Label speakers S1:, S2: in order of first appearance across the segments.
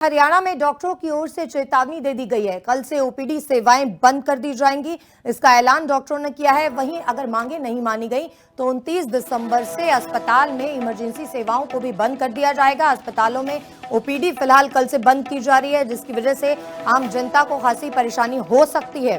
S1: हरियाणा में डॉक्टरों की ओर से चेतावनी दे दी गई है। कल से ओपीडी सेवाएं बंद कर दी जाएंगी, इसका ऐलान डॉक्टरों ने किया है। वहीं अगर मांगे नहीं मानी गई तो 29 दिसंबर से अस्पताल में इमरजेंसी सेवाओं को भी बंद कर दिया जाएगा। अस्पतालों में ओपीडी फिलहाल कल से बंद की जा रही है, जिसकी वजह से आम जनता को खासी परेशानी हो सकती है।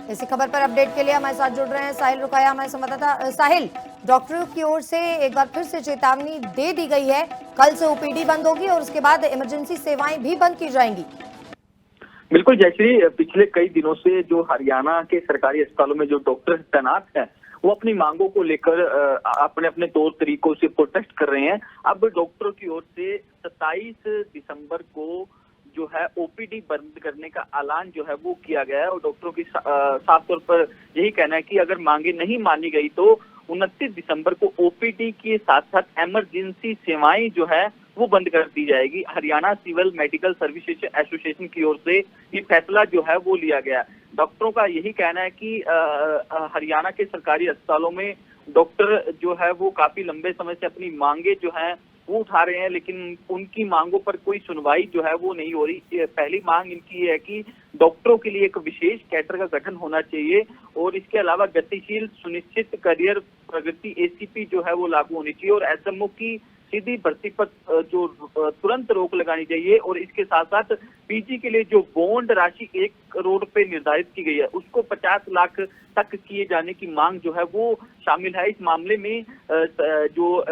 S1: इसी खबर पर अपडेट के लिए हमारे साथ जुड़ रहे हैं साहिल रुकाया, हमारे संवाददाता। साहिल, डॉक्टरों की ओर से एक बार फिर से चेतावनी दे दी गई है। कल से ओपीडी बंद होगी और उसके बाद इमरजेंसी सेवाएं भी बंद की जाएंगी।
S2: बिल्कुल जयश्री, पिछले कई दिनों से जो हरियाणा के सरकारी अस्पतालों में जो डॉक्टर तैनात हैं वो अपनी मांगों को लेकर अपने अपने तौर तरीकों से प्रोटेस्ट कर रहे हैं। अब डॉक्टरों की ओर से 27 दिसंबर को जो है ओपीडी बंद करने का ऐलान जो है वो किया गया है और डॉक्टरों की साफ तौर पर यही कहना है कि अगर मांगे नहीं मानी गई तो 29 दिसंबर को ओपीडी के साथ साथ इमरजेंसी सेवाएं जो है वो बंद कर दी जाएगी। Haryana civil medical services association की ओर से ये फैसला जो है वो लिया गया। डॉक्टरों का यही कहना है कि हरियाणा के सरकारी अस्पतालों में डॉक्टर जो है वो काफी लंबे समय से अपनी मांगे जो है वो उठा रहे हैं, लेकिन उनकी मांगों पर कोई सुनवाई जो है वो नहीं हो रही। पहली मांग इनकी है कि डॉक्टरों के लिए एक विशेष कैडर का गठन होना चाहिए और इसके अलावा गतिशील सुनिश्चित करियर प्रगति एसीपी जो है वो लागू होनी चाहिए और एसएमओ की सीधी भर्ती पर जो तुरंत रोक लगानी चाहिए और इसके साथ साथ पीजी के लिए जो बॉन्ड राशि 1 करोड़ रुपए निर्धारित की गई है उसको 50 लाख तक किए जाने की मांग जो है वो शामिल है। इस मामले में जो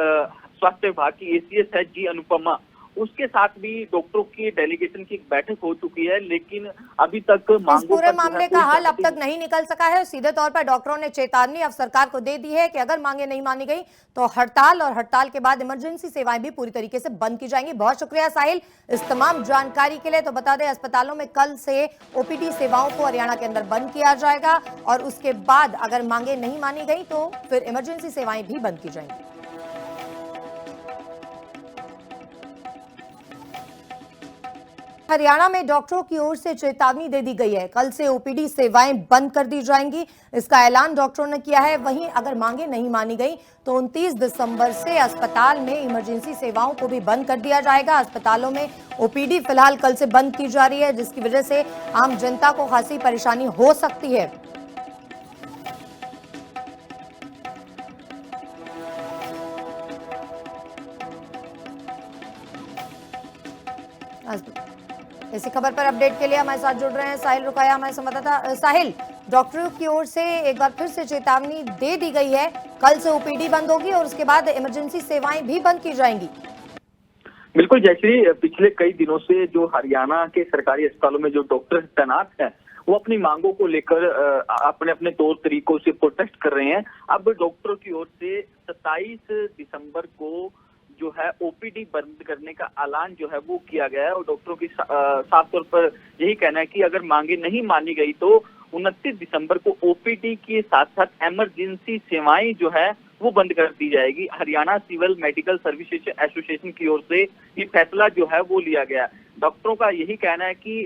S2: स्वास्थ्य विभाग की एसीएस है जी अनुपमा, उसके साथ भी डॉक्टरों की डेलीगेशन की एक बैठक हो चुकी है, लेकिन अभी तक
S1: इस पूरे मामले का हल अब तक नहीं निकल सका है। सीधे तौर पर डॉक्टरों ने चेतावनी अब सरकार को दे दी है कि अगर मांगे नहीं मानी गई तो हड़ताल और हड़ताल के बाद इमरजेंसी सेवाएं भी पूरी तरीके से बंद की जाएंगी। बहुत शुक्रिया साहिल इस तमाम जानकारी के लिए। तो बता दें, अस्पतालों में कल से ओपीडी सेवाओं को हरियाणा के अंदर बंद किया जाएगा और उसके बाद अगर मांगे नहीं मानी गई तो फिर इमरजेंसी सेवाएं भी बंद की जाएंगी। हरियाणा में डॉक्टरों की ओर से चेतावनी दे दी गई है। कल से ओपीडी सेवाएं बंद कर दी जाएंगी, इसका ऐलान डॉक्टरों ने किया है। वहीं अगर मांगे नहीं मानी गई तो 29 दिसंबर से अस्पताल में इमरजेंसी सेवाओं को भी बंद कर दिया जाएगा। अस्पतालों में ओपीडी फिलहाल कल से बंद की जा रही है, जिसकी वजह से आम जनता को खासी परेशानी हो सकती है। इसी खबर पर अपडेट के लिए हमारे साथ जुड़ रहे हैं साहिल रुकाया, हमारे संवाददाता। साहिल, डॉक्टरों की ओर से एक बार फिर से चेतावनी दे दी गई है। कल से ओपीडी बंद होगी और उसके बाद इमरजेंसी सेवाएं भी बंद की जाएंगी।
S2: बिल्कुल जयश्री, पिछले कई दिनों से जो हरियाणा के सरकारी अस्पतालों में जो डॉक्टर तैनात हैं वो अपनी मांगों को लेकर अपने अपने तौर तरीकों से प्रोटेस्ट कर रहे हैं। अब डॉक्टरों की ओर से 27 दिसंबर को जो है ओपीडी बंद करने का ऐलान जो है वो किया गया है और डॉक्टरों की साफ तौर पर यही कहना है कि अगर मांगे नहीं मानी गई तो 29 दिसंबर को ओपीडी के साथ साथ इमरजेंसी सेवाएं जो है वो बंद कर दी जाएगी। Haryana civil medical services association की ओर से ये फैसला जो है वो लिया गया। डॉक्टरों का यही कहना है कि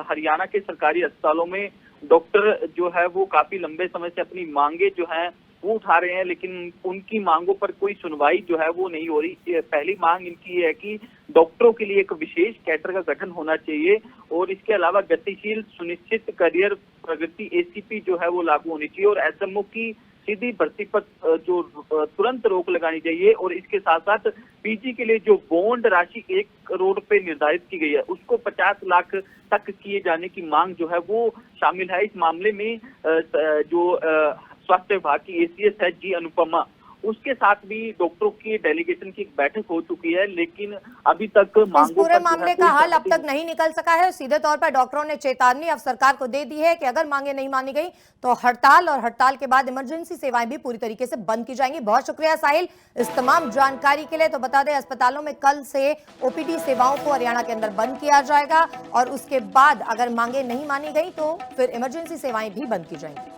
S2: हरियाणा के सरकारी अस्पतालों में डॉक्टर जो है वो काफी लंबे समय से अपनी मांगे जो है वो उठा रहे हैं, लेकिन उनकी मांगों पर कोई सुनवाई जो है वो नहीं हो रही। पहली मांग इनकी है कि डॉक्टरों के लिए एक विशेष कैडर का गठन होना चाहिए और इसके अलावा गतिशील सुनिश्चित करियर प्रगति एसीपी जो है वो लागू होनी चाहिए और एसएमओ की सीधी भर्ती पर जो तुरंत रोक लगानी चाहिए और इसके साथ साथ पीजी के लिए जो बॉन्ड राशि 1 करोड़ रुपए निर्धारित की गई है उसको 50 लाख तक किए जाने की मांग जो है वो शामिल है। इस मामले में जो स्वास्थ्य विभाग की एसीएस है जी अनुपमा, उसके साथ भी डॉक्टरों की डेलीगेशन की एक बैठक हो चुकी है, लेकिन अभी तक
S1: इस पूरे मामले का हल अब तक नहीं निकल सका है। सीधे तौर पर डॉक्टरों ने चेतावनी अब सरकार को दे दी है कि अगर मांगे नहीं मानी गई तो हड़ताल और हड़ताल के बाद इमरजेंसी सेवाएं भी पूरी तरीके से बंद की जाएंगी। बहुत शुक्रिया साहिल इस तमाम जानकारी के लिए। तो बता दें, अस्पतालों में कल से ओपीडी सेवाओं को हरियाणा के अंदर बंद किया जाएगा और उसके बाद अगर मांगे नहीं मानी गई तो फिर इमरजेंसी सेवाएं भी बंद की जाएंगी।